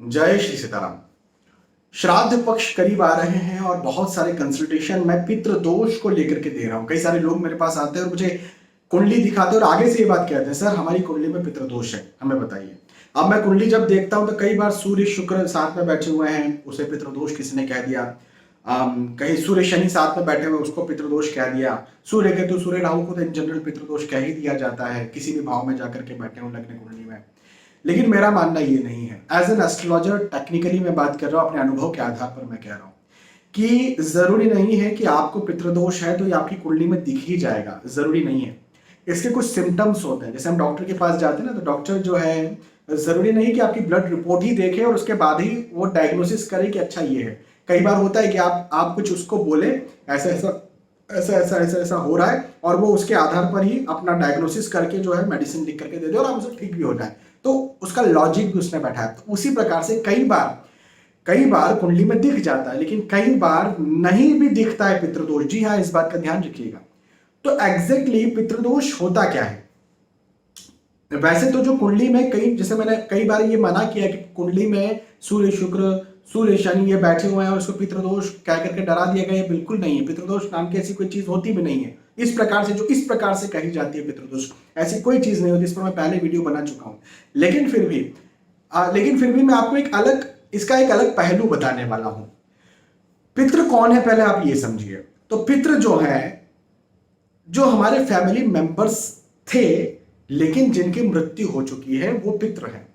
जय श्री सीताराम। श्राद्ध पक्ष करीब आ रहे हैं और बहुत सारे कंसल्टेशन मैं पितृ दोष को लेकर के दे रहा हूं। कई सारे लोग मेरे पास आते हैं और मुझे कुंडली दिखाते हैं और आगे से ये बात कहते हैं, सर हमारी कुंडली में पितृ दोष है, हमें बताइए। अब मैं कुंडली जब देखता हूं तो कई बार सूर्य शुक्र साथ में बैठे हुए हैं, उसे पितृ दोष किसी ने कह दिया। कहीं सूर्य शनि साथ में बैठे हुए, उसको पितृ दोष कह दिया। सूर्य केतु सूर्य राहु को तो इन जनरल पितृ दोष कह ही दिया जाता है, किसी भी भाव में जाकर के बैठे हो लग्न कुंडली में। लेकिन मेरा मानना ये नहीं है। एज एन एस्ट्रोलॉजर टेक्निकली मैं बात कर रहा हूं, अपने अनुभव के आधार पर मैं कह रहा हूं कि जरूरी नहीं है कि आपको पितृदोष है तो ये आपकी कुंडली में दिख ही जाएगा, जरूरी नहीं है। इसके कुछ सिम्टम्स होते हैं। जैसे हम डॉक्टर के पास जाते हैं ना, तो डॉक्टर जो है जरूरी नहीं कि आपकी ब्लड रिपोर्ट ही देखे और उसके बाद ही वो डायग्नोसिस करे कि अच्छा ये है। कई बार होता है कि आप कुछ उसको बोले ऐसा ऐसा ऐसा ऐसा ऐसा ऐसा हो रहा है और वो उसके आधार पर ही अपना डायग्नोसिस करके जो है मेडिसिन लिख करके दे दे और आप उसे ठीक भी हो जाए, तो उसका लॉजिक भी उसने बैठाया। तो उसी प्रकार से कई बार कुंडली में दिख जाता है, लेकिन कई बार नहीं भी दिखता है पितृदोष। जी हाँ, इस बात का ध्यान रखिएगा। तो एग्जैक्टली पितृदोष होता क्या है? वैसे तो जो कुंडली में जैसे मैंने कई बार ये मना किया कि कुंडली में सूर्य शुक्र सूर्य शनि ये बैठे हुए हैं और उसको पितृदोष कह करके डरा दिया गया, ये बिल्कुल नहीं है। पितृदोष नाम की ऐसी कोई चीज होती भी नहीं है। इस प्रकार से कही जाती है पितृदोष, ऐसी कोई चीज नहीं होती। इस पर मैं पहले वीडियो बना चुका हूं। लेकिन फिर भी मैं आपको इसका एक अलग पहलू बताने वाला हूं। पितृ कौन है, पहले आप ये समझिए। तो पितृ जो है, जो हमारे फैमिली मेंबर्स थे लेकिन जिनकी मृत्यु हो चुकी है, वो पितृ है।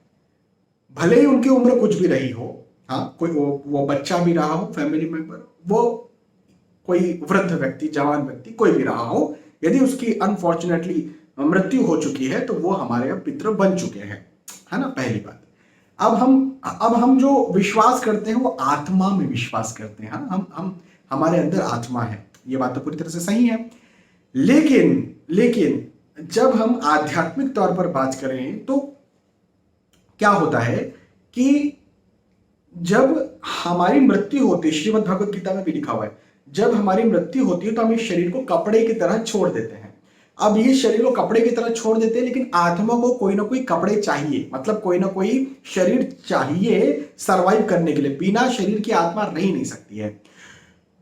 भले ही उनकी उम्र कुछ भी रही हो, हाँ, कोई वो बच्चा भी रहा हो फैमिली मेंबर, वो कोई वृद्ध व्यक्ति, जवान व्यक्ति कोई भी रहा हो, यदि उसकी अनफॉर्चुनेटली मृत्यु हो चुकी है तो वो हमारे अब पितृ बन चुके हैं, है ना, पहली बात। अब हम जो विश्वास करते हैं वो आत्मा में विश्वास करते हैं। हाँ, हम हमारे अंदर आत्मा है, ये बात तो पूरी तरह से सही है। लेकिन जब हम आध्यात्मिक तौर पर बात करें तो क्या होता है कि जब हमारी मृत्यु होती है, श्रीमद् भगवत गीता में भी लिखा हुआ है, जब हमारी मृत्यु होती है तो हम इस शरीर को कपड़े की तरह छोड़ देते हैं। अब ये शरीर को कपड़े की तरह छोड़ देते हैं, लेकिन आत्मा को कोई ना कोई कपड़े चाहिए, मतलब कोई ना कोई शरीर चाहिए सरवाइव करने के लिए। बिना शरीर की आत्मा रह नहीं सकती है।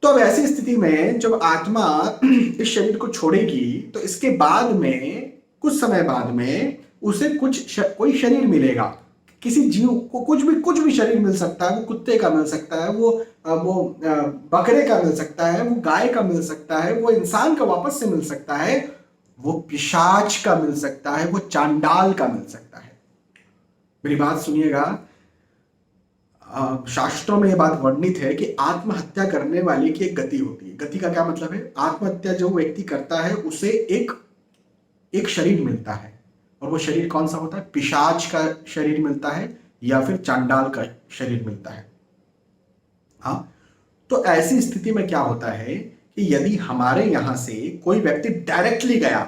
तो अब ऐसी स्थिति में जब आत्मा इस शरीर को छोड़ेगी तो इसके बाद में, कुछ समय बाद में, उसे कोई शरीर मिलेगा। किसी जीव को कुछ भी शरीर मिल सकता है। वो कुत्ते का मिल सकता है, वो बकरे का मिल सकता है, वो गाय का मिल सकता है, वो इंसान का वापस से मिल सकता है, वो पिशाच का मिल सकता है, वो चांडाल का मिल सकता है। मेरी बात सुनिएगा। शास्त्रों में यह बात वर्णित है कि आत्महत्या करने वाले की एक गति होती है। गति का क्या मतलब है? आत्महत्या जो व्यक्ति करता है उसे एक शरीर मिलता है, और वो शरीर कौन सा होता है? पिशाच का शरीर मिलता है या फिर चांडाल का शरीर मिलता है। हाँ, तो ऐसी स्थिति में क्या होता है कि यदि हमारे यहां से कोई व्यक्ति डायरेक्टली गया,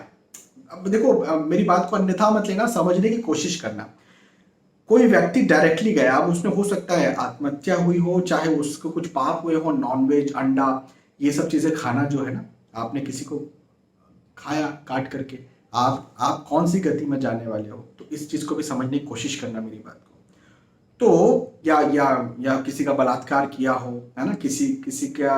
अब देखो मेरी बात को अन्यथा मत लेना, समझने की कोशिश करना। कोई व्यक्ति डायरेक्टली गया, अब उसने हो सकता है आत्महत्या हुई हो, चाहे उसको कुछ पाप हुए हो, नॉनवेज, अंडा, ये सब चीजें खाना जो है ना, आपने किसी को खाया काट करके, आप कौन सी गति में जाने वाले हो? तो इस चीज को भी समझने की कोशिश करना मेरी बात को। तो या किसी का बलात्कार किया हो, है ना, किसी का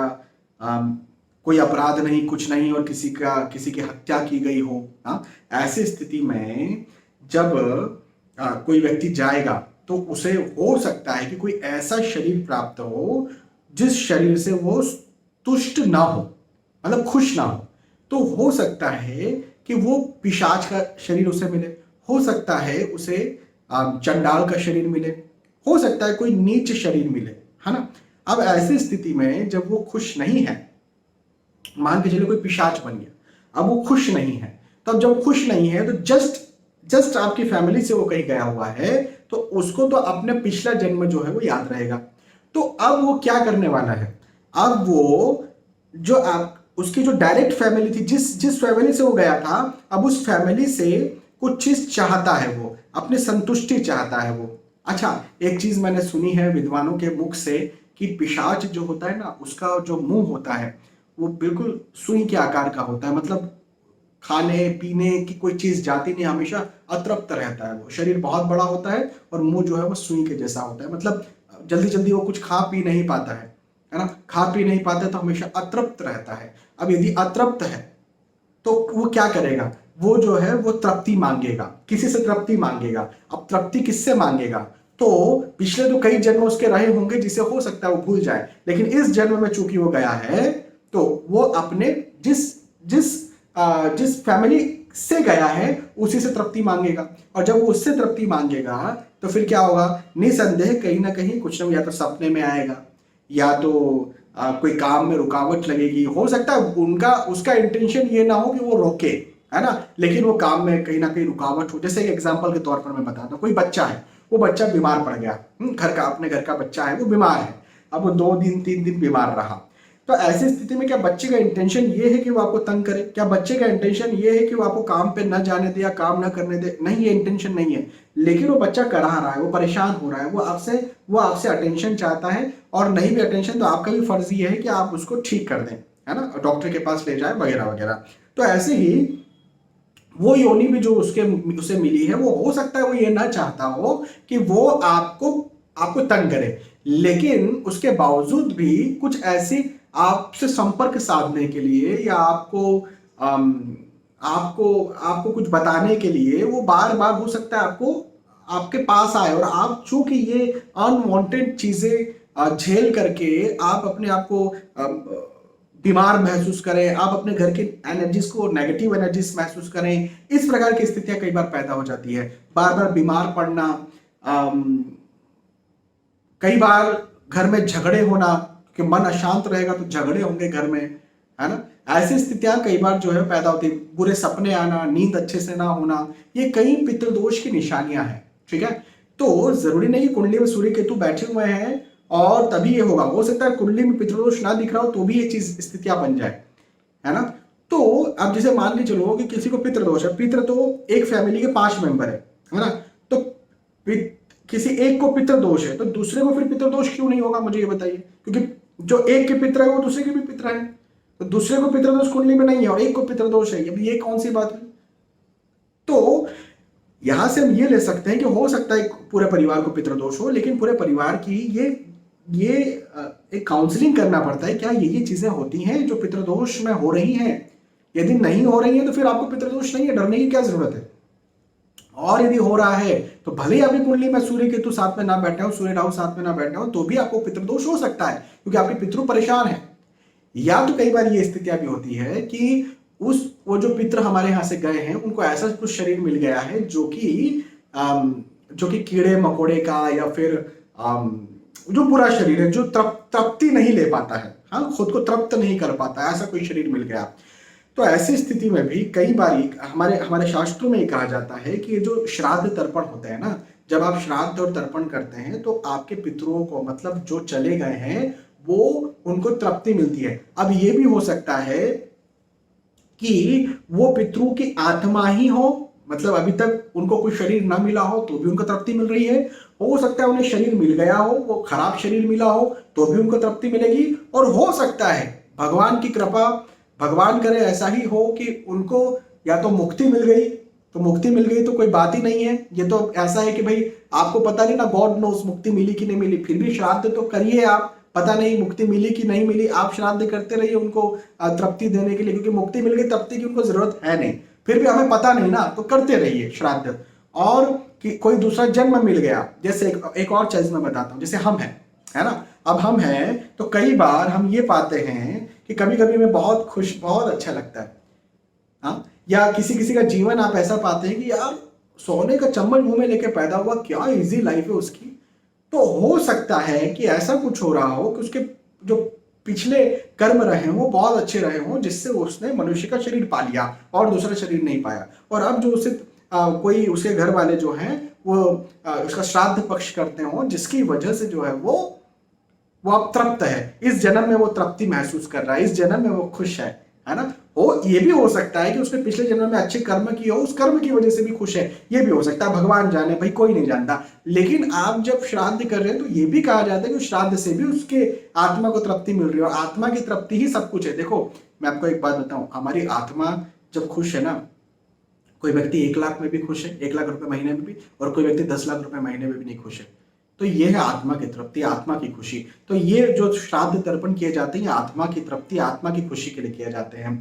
कोई अपराध नहीं, कुछ नहीं, और किसी की हत्या की गई हो। हाँ, ऐसी स्थिति में जब कोई व्यक्ति जाएगा तो उसे हो सकता है कि कोई ऐसा शरीर प्राप्त हो जिस शरीर से वो तुष्ट ना हो, मतलब खुश ना हो। तो हो सकता है कि वो पिशाच का शरीर उसे मिले, हो सकता है उसे चंडाल का शरीर मिले, हो सकता है कोई नीच शरीर मिले, है ना। अब ऐसी स्थिति में जब वो खुश नहीं है, मान के चलिए कोई पिशाच बन गया, अब वो खुश नहीं है, तब जब खुश नहीं है तो जस्ट आपकी फैमिली से वो कहीं गया हुआ है, तो उसको तो अपने पिछला जन्म जो है वो याद रहेगा। तो अब वो क्या करने वाला है? अब वो जो उसकी जो डायरेक्ट फैमिली थी, जिस फैमिली से वो गया था, अब उस फैमिली से कुछ चीज चाहता है, वो अपनी संतुष्टि चाहता है वो। अच्छा, एक चीज मैंने सुनी है विद्वानों के मुख से कि पिशाच जो होता है ना, उसका जो मुंह होता है वो बिल्कुल सुई के आकार का होता है, मतलब खाने पीने की कोई चीज जाती नहीं, हमेशा अतृप्त रहता है वो। शरीर बहुत बड़ा होता है और मुंह जो है वो सुई के जैसा होता है, मतलब जल्दी जल्दी वो कुछ खा पी नहीं पाता है ना, खा पी नहीं पाता तो हमेशा अतृप्त रहता है। अब यदि अतृप्त है तो वो क्या करेगा, वो जो है वो तृप्ति मांगेगा, किसी से तृप्ति मांगेगा। अब तृप्ति किससे मांगेगा, तो पिछले तो कई जन्म उसके रहे होंगे जिसे हो सकता है वो भूल जाए, लेकिन इस जन्म में चूंकि वो गया है तो वो अपने जिस जिस जिस फैमिली से गया है उसी से तृप्ति मांगेगा। और जब वो उससे तृप्ति मांगेगा तो फिर क्या होगा, निसंदेह कहीं ना कहीं कुछ ना, या तो सपने में आएगा, या तो कोई काम में रुकावट लगेगी। हो सकता है उनका उसका इंटेंशन ये ना हो कि वो रोके, है ना, लेकिन वो काम में कहीं ना कहीं रुकावट हो। जैसे एक एग्जांपल के तौर पर मैं बताता हूँ, कोई बच्चा है, वो बच्चा बीमार पड़ गया, घर का, अपने घर का बच्चा है, वो बीमार है, अब वो 2 दिन 3 दिन बीमार रहा। तो ऐसी स्थिति में क्या बच्चे का इंटेंशन ये है कि वो आपको तंग करे, क्या बच्चे का इंटेंशन ये है कि वो आपको काम पे न जाने दे या काम न करने दे, नहीं, ये इंटेंशन नहीं है। लेकिन वो बच्चा करा रहा है, वो परेशान हो रहा है, वो आपसे अटेंशन चाहता है, और नहीं भी अटेंशन तो आपका भी फर्ज ये है कि आप उसको ठीक कर दें, है ना, डॉक्टर के पास ले जाए वगैरह वगैरह। तो ऐसे ही वो योनि भी जो उसे मिली है, वो हो सकता है वो ये ना चाहता हो कि वो आपको तंग करे, लेकिन उसके बावजूद भी कुछ ऐसी आपसे संपर्क साधने के लिए या आपको कुछ बताने के लिए वो बार बार हो सकता है आपके पास आए। और आप चूंकि ये अनवांटेड चीजें झेल करके आप अपने आप को बीमार महसूस करें, आप अपने घर की एनर्जीज को, नेगेटिव एनर्जीज महसूस करें, इस प्रकार की स्थितियां कई बार पैदा हो जाती है। बार बार बीमार पड़ना, कई बार घर में झगड़े होना, कि मन अशांत रहेगा तो झगड़े होंगे घर में, है ना, ऐसी स्थितियां कई बार जो है पैदा होती है। बुरे सपने आना, नींद अच्छे से ना होना, ये कई पितृदोष की निशानियां हैं। ठीक है, तो जरूरी नहीं कुंडली में सूर्य केतु बैठे हुए हैं और तभी ये होगा, हो सकता है कुंडली में पितृदोष ना दिख रहा हो तो भी ये चीज स्थितियां बन जाए, है ना। तो अब जैसे मान के चलो कि किसी को पितृदोष है, पितृ तो एक फैमिली के 5 मेंबर है ना, तो किसी एक को पितृदोष है तो दूसरे को फिर पितृदोष क्यों नहीं होगा, मुझे ये बताइए। क्योंकि जो एक के पितृ है वो दूसरे के भी पितृ है, तो दूसरे को पितृदोष कुंडली में नहीं है और एक को पितृदोष है, अब ये कौन सी बात हुई। तो यहां से हम ये ले सकते हैं कि हो सकता है पूरे परिवार को पितृदोष हो, लेकिन पूरे परिवार की ये एक काउंसलिंग करना पड़ता है, क्या ये चीजें होती हैं जो पितृदोष में हो रही हैं। यदि नहीं हो रही है तो फिर आपको पितृदोष नहीं है, डरने की क्या जरूरत है। और यदि हो रहा है तो भले ही आपकी कुंडली में सूर्य केतु साथ में ना बैठे हो, सूर्य राहु साथ में ना बैठे हो, तो भी आपको पितृदोष हो सकता है, क्योंकि आपके पितृ परेशान है। या तो कई बार ये स्थितियां भी होती है कि वो जो पितृ हमारे यहां से गए हैं उनको ऐसा कुछ शरीर मिल गया है जो कि कीड़े मकोड़े का, या फिर जो बुरा शरीर है, जो तृप्ति नहीं ले पाता है, हाँ, खुद को तृप्त नहीं कर पाता, ऐसा कोई शरीर मिल गया। तो ऐसी स्थिति में भी कई बार हमारे शास्त्रों में ये कहा जाता है कि ये जो श्राद्ध तर्पण होते हैं ना, जब आप श्राद्ध और तर्पण करते हैं तो आपके पितरों को, मतलब जो चले गए हैं, वो उनको तृप्ति मिलती है। अब ये भी हो सकता है कि वो पितरों की आत्मा ही हो, मतलब अभी तक उनको कोई शरीर ना मिला हो तो भी उनको तृप्ति मिल रही है। हो सकता है उन्हें शरीर मिल गया हो, वो खराब शरीर मिला हो तो भी उनको तृप्ति मिलेगी। और हो सकता है भगवान की कृपा, भगवान करे ऐसा ही हो कि उनको या तो मुक्ति मिल गई, तो मुक्ति मिल गई तो कोई बात ही नहीं है। ये तो ऐसा है कि भाई आपको पता नहीं ना, गॉड नोस मुक्ति मिली कि नहीं मिली, फिर भी श्राद्ध तो करिए आप, पता नहीं मुक्ति मिली कि नहीं मिली, आप श्राद्ध करते रहिए उनको तृप्ति देने के लिए, क्योंकि मुक्ति मिल गई, तृप्ति की उनको जरूरत है नहीं, फिर भी हमें पता नहीं ना, तो करते रहिए श्राद्ध। और कि कोई दूसरा जन्म मिल गया, जैसे एक और चीज मैं बताता हूँ, जैसे हम हैं, है ना, अब हम हैं तो कई बार हम ये पाते हैं कि कभी कभी हमें बहुत खुश, बहुत अच्छा लगता है, हाँ, या किसी का जीवन आप ऐसा पाते हैं कि यार सोने का चम्मच मुंह में लेके पैदा हुआ, क्या इजी लाइफ है उसकी। तो हो सकता है कि ऐसा कुछ हो रहा हो कि उसके जो पिछले कर्म रहे हों वो बहुत अच्छे रहे हों, जिससे उसने मनुष्य का शरीर पा लिया और दूसरा शरीर नहीं पाया। और अब जो उसे कोई उसके घर वाले जो हैं वो उसका श्राद्ध पक्ष करते हो, जिसकी वजह से जो है वो अब तृप्त है, इस जन्म में वो तृप्ति महसूस कर रहा है, इस जन्म में वो खुश है ना। हो ये भी हो सकता है कि उसने पिछले जन्म में अच्छे कर्म किए हो, उस कर्म की वजह से भी खुश है, ये भी हो सकता है, भगवान जाने, भाई कोई नहीं जानता। लेकिन आप जब श्राद्ध कर रहे हैं तो ये भी कहा जाता है कि श्राद्ध से भी उसके आत्मा को तृप्ति मिल रही है, और आत्मा की तृप्ति ही सब कुछ है। देखो मैं आपको एक बात बताऊं, हमारी आत्मा जब खुश है ना, कोई व्यक्ति 1 लाख में भी खुश है, 1 लाख रुपए महीने में भी, और कोई व्यक्ति 10 लाख रुपए महीने में भी नहीं खुश है। तो ये है आत्मा की तृप्ति, आत्मा की खुशी। तो ये जो श्राद्ध तर्पण किए जाते हैं, आत्मा की तृप्ति, आत्मा की खुशी के लिए किए जाते हैं।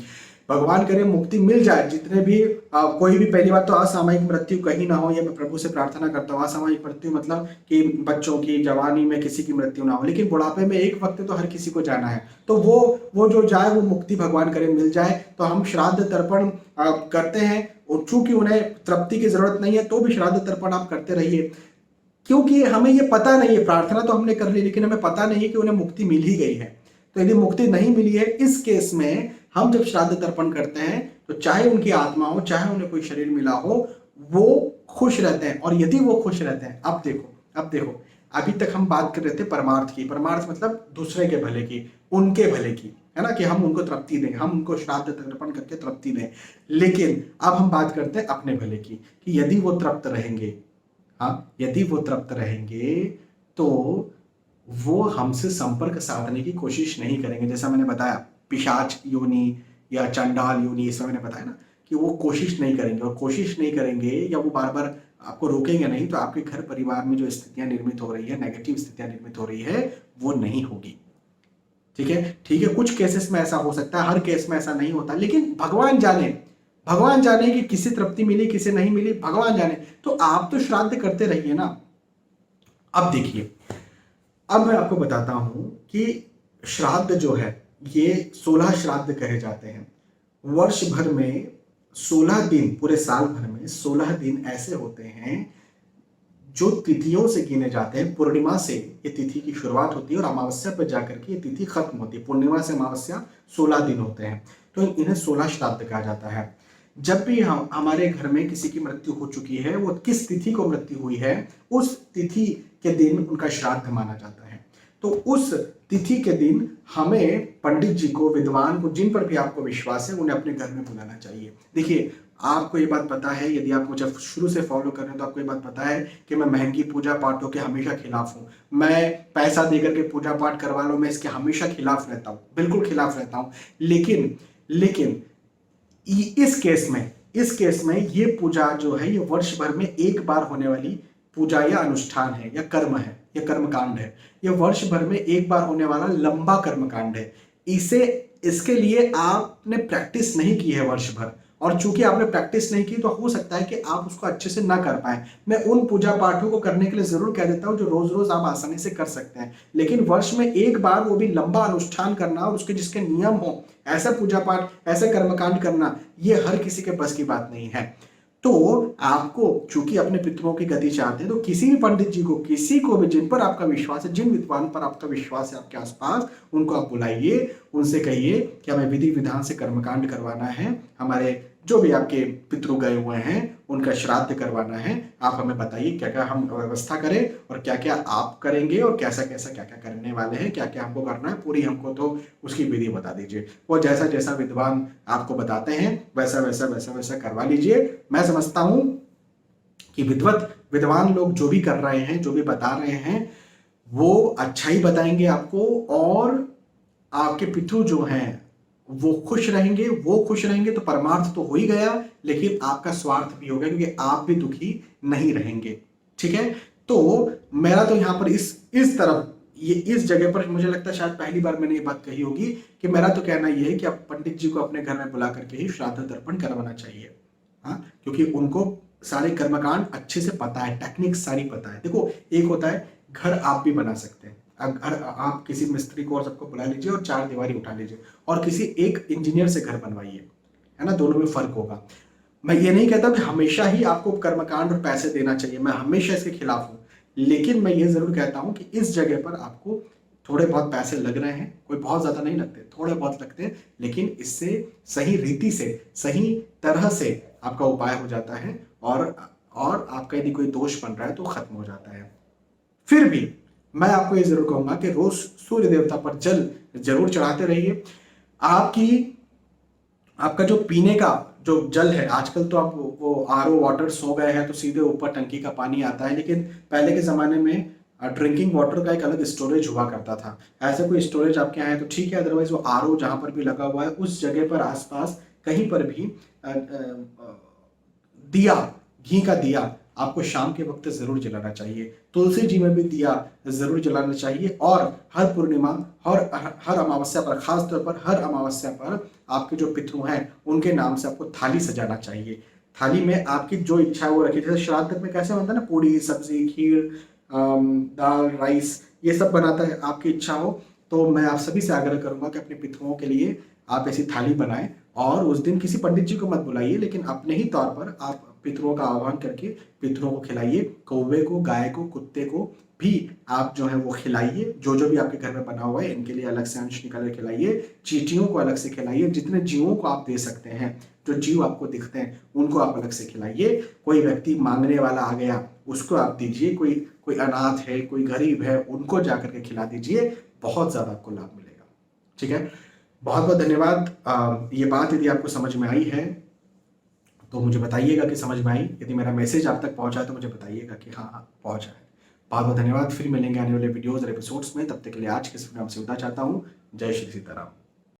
भगवान करे मुक्ति मिल जाए जितने भी कोई भी, पहली बात तो असामयिक मृत्यु कहीं ना हो, ये मैं प्रभु से प्रार्थना करता हूँ। असामयिक मृत्यु मतलब कि बच्चों की, जवानी में किसी की मृत्यु ना हो, लेकिन बुढ़ापे में एक वक्त तो हर किसी को जाना है, तो वो जो जाए वो मुक्ति भगवान करे मिल जाए। तो हम श्राद्ध तर्पण करते हैं, और चूंकि उन्हें तृप्ति की जरूरत नहीं है तो भी श्राद्ध तर्पण आप करते रहिए, क्योंकि हमें ये पता नहीं है, प्रार्थना तो हमने कर ली लेकिन हमें पता नहीं है कि उन्हें मुक्ति मिल ही गई है। तो यदि मुक्ति नहीं मिली है, इस केस में हम जब श्राद्ध तर्पण करते हैं तो चाहे उनकी आत्मा हो, चाहे उन्हें कोई शरीर मिला हो, वो खुश रहते हैं। और यदि वो खुश रहते हैं, अब देखो अभी तक हम बात कर रहे थे परमार्थ की। परमार्थ मतलब दूसरे के भले की, उनके भले की, है ना, कि हम उनको तृप्ति दें, हम उनको श्राद्ध तर्पण करके तृप्ति दें। लेकिन अब हम बात करते हैं अपने भले की, कि यदि वो तृप्त रहेंगे, हाँ, यदि वो तृप्त रहेंगे तो वो हमसे संपर्क साधने की कोशिश नहीं करेंगे। जैसा मैंने बताया, पिशाच योनि या चंडाल योनि, इसमें मैंने बताया ना कि वो कोशिश नहीं करेंगे, और कोशिश नहीं करेंगे या वो बार बार आपको रोकेंगे नहीं, तो आपके घर परिवार में जो स्थितियां निर्मित हो रही है, नेगेटिव स्थितियां निर्मित हो रही है, वो नहीं होगी। ठीक है, कुछ केसेस में ऐसा हो सकता है, हर केस में ऐसा नहीं होता, लेकिन भगवान जाने कि किसे तृप्ति मिली, किसे नहीं मिली, भगवान जाने। तो आप तो श्राद्ध करते रहिए ना। अब देखिए, अब मैं आपको बताता हूं कि श्राद्ध जो है, ये 16 श्राद्ध कहे जाते हैं। वर्ष भर में 16 दिन, पूरे साल भर में 16 दिन ऐसे होते हैं जो तिथियों से गिने जाते हैं। पूर्णिमा से ये तिथि की शुरुआत होती है और अमावस्या पर जाकर के ये तिथि खत्म होती है। पूर्णिमा से अमावस्या 16 दिन होते हैं, तो इन्हें 16 श्राद्ध कहा जाता है। जब भी हम, हमारे घर में किसी की मृत्यु हो चुकी है, वो किस तिथि को मृत्यु हुई है, उस तिथि के दिन उनका श्राद्ध माना जाता है। तो उस तिथि के दिन हमें पंडित जी को, विद्वान को, जिन पर भी आपको विश्वास है, उन्हें अपने घर में बुलाना चाहिए। देखिए, आपको ये बात पता है, यदि आप मुझे शुरू से फॉलो कर रहे हैं तो आपको ये बात पता है कि मैं महंगी पूजा पाठों के हमेशा खिलाफ हूँ। मैं पैसा देकर के पूजा पाठ करवा लो, मैं इसके हमेशा खिलाफ रहता हूँ, बिल्कुल खिलाफ रहता हूँ। लेकिन इस केस में ये पूजा जो है, ये वर्ष भर में एक बार होने वाली पूजा या अनुष्ठान है, या कर्म है, या कर्मकांड है। ये वर्ष भर में एक बार होने वाला लंबा कर्मकांड है। इसके लिए आपने प्रैक्टिस नहीं की है वर्ष भर, और चूंकि आपने प्रैक्टिस नहीं की तो हो सकता है कि आप उसको अच्छे से ना कर पाए। मैं उन पूजा पाठों को करने के लिए जरूर कह देता हूं जो रोज रोज आप आसानी से कर सकते हैं, लेकिन वर्ष में एक बार, वो भी लंबा अनुष्ठान करना और उसके जिसके नियम हो, ऐसा पूजा पाठ, ऐसे कर्मकांड करना, ये हर किसी के बस की बात नहीं है। तो आपको चूंकि अपने पितरों की गति चाहते हैं, तो किसी भी पंडित जी को, किसी को भी जिन पर आपका विश्वास है, जिन विद्वान पर आपका विश्वास है आपके आसपास, उनको आप बुलाइए, उनसे कहिए कि हमें विधि विधान से कर्मकांड करवाना है, हमारे जो भी आपके पितृ गए हुए हैं उनका श्राद्ध करवाना है। आप हमें बताइए क्या क्या हम व्यवस्था करें, और क्या क्या आप करेंगे, और कैसा कैसा क्या क्या करने वाले हैं, क्या क्या हमको करना है, पूरी हमको तो उसकी विधि बता दीजिए। वो जैसा जैसा विद्वान आपको बताते हैं वैसा वैसा करवा लीजिए। मैं समझता हूं कि विद्वान लोग जो भी कर रहे हैं, जो भी बता रहे हैं, वो अच्छा ही बताएंगे आपको, और आपके पितृ जो हैं वो खुश रहेंगे तो परमार्थ तो हो ही गया, लेकिन आपका स्वार्थ भी होगा, क्योंकि आप भी दुखी नहीं रहेंगे। ठीक है, तो मेरा तो यहाँ पर इस तरफ, ये इस जगह पर मुझे लगता है शायद पहली बार मैंने ये बात कही होगी कि मेरा तो कहना ये है कि आप पंडित जी को अपने घर में बुला करके ही श्राद्ध तर्पण करवाना चाहिए। हाँ, क्योंकि उनको सारे कर्मकांड अच्छे से पता है, टेक्निक सारी पता है। देखो, एक होता है घर आप भी बना सकते हैं, अगर आप किसी मिस्त्री को और सबको बुला लीजिए और 4 दीवारी उठा लीजिए, और किसी एक इंजीनियर से घर बनवाइए, है ना, दोनों में फर्क होगा। मैं ये नहीं कहता कि हमेशा ही आपको कर्मकांड और पैसे देना चाहिए, मैं हमेशा इसके खिलाफ हूं, लेकिन मैं ये जरूर कहता हूं कि इस जगह पर आपको थोड़े बहुत पैसे लग रहे हैं, कोई बहुत ज्यादा नहीं लगते, थोड़े बहुत लगते हैं, लेकिन इससे सही रीति से, सही तरह से आपका उपाय हो जाता है, और आपका यदि कोई दोष बन रहा है तो खत्म हो जाता है। फिर भी मैं आपको ये जरूर कहूंगा कि रोज सूर्य देवता पर जल जरूर चढ़ाते रहिए। आपका जो पीने का जो जल है, आजकल तो आप वो आरओ वाटर सो गए हैं तो सीधे ऊपर टंकी का पानी आता है, लेकिन पहले के जमाने में ड्रिंकिंग वाटर का एक अलग स्टोरेज हुआ करता था। ऐसे कोई स्टोरेज आपके यहाँ है तो ठीक है, अदरवाइज वो आरओ जहां पर भी लगा हुआ है उस जगह पर आसपास कहीं पर भी दिया, घी का दिया आपको शाम के वक्त ज़रूर जलाना चाहिए। तुलसी जी में भी दिया ज़रूर जलाना चाहिए। और हर पूर्णिमा, हर अमावस्या पर, खास तौर पर हर अमावस्या पर आपके जो पितृ हैं उनके नाम से आपको थाली सजाना चाहिए। थाली में आपकी जो इच्छा है वो रखिए। जैसे श्राद्ध में कैसे बनता है ना, पूड़ी सब्जी खीर, दाल राइस ये सब बनाता है, आपकी इच्छा हो तो मैं आप सभी से आग्रह करूंगा कि अपने पितरों के लिए आप ऐसी थाली बनाएं। और उस दिन किसी पंडित जी को मत बुलाइए, लेकिन अपने ही तौर पर आप पितरों का आह्वान करके पितरों को खिलाइए। कौवे को, गाय को, कुत्ते को भी आप जो है वो खिलाइए। जो जो भी आपके घर में बना हुआ है इनके लिए अलग से अंश निकाल के खिलाइए। चींटियों को अलग से खिलाइए। जितने जीवों को आप दे सकते हैं, जो जीव आपको दिखते हैं उनको आप अलग से खिलाइए। कोई व्यक्ति मांगने वाला आ गया उसको आप दीजिए। कोई कोई अनाथ है, कोई गरीब है, उनको जाकर के खिला दीजिए। बहुत ज़्यादा आपको लाभ मिलेगा। ठीक है, बहुत बहुत धन्यवाद। ये बात यदि आपको समझ में आई है तो मुझे बताइएगा कि समझ में आई। यदि मेरा मैसेज आप तक पहुंचा है तो मुझे बताइएगा कि हाँ पहुंचा है। बहुत बहुत धन्यवाद। फिर मिलेंगे आने वाले वीडियोज़ और एपिसोड्स में। तब तक के लिए आज के इस वीडियो में आपसे विदा चाहता हूँ। जय श्री सीताराम।